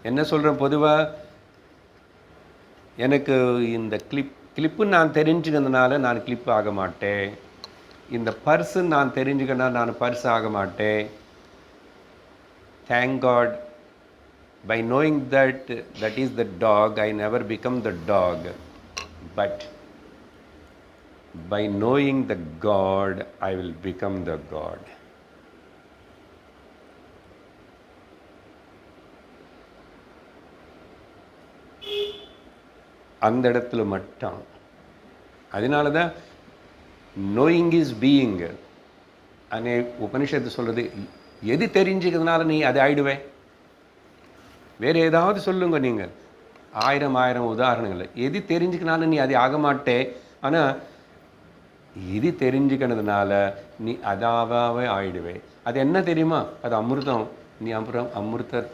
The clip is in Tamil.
என்ன சொல்கிறேன் பொதுவாக எனக்கு இந்த கிளிப்பு நான் தெரிஞ்சுக்கிறதுனால நான் கிளிப் ஆக மாட்டேன். இந்த பர்ஸு நான் தெரிஞ்சுக்கனா நான் பர்ஸ் ஆக மாட்டேன். Thank God, by knowing that is the dog, I never become the dog. But by knowing the God, I will become the God. அந்த இடத்துல மட்டும். அதனால தான் நோயிங் இஸ் பீயிங் அனே உபனிஷத்து சொல்கிறது. எது தெரிஞ்சுக்கிறதுனால நீ அதை ஆயிடுவே. வேறு ஏதாவது சொல்லுங்க நீங்கள், ஆயிரம் உதாரணங்கள். எது தெரிஞ்சுக்கனால நீ அதை ஆக மாட்டே. ஆனால் இது தெரிஞ்சுக்கிறதுனால நீ அதாவே ஆயிடுவே. அது என்ன தெரியுமா? அது அமிர்தம். நீ அமிர்த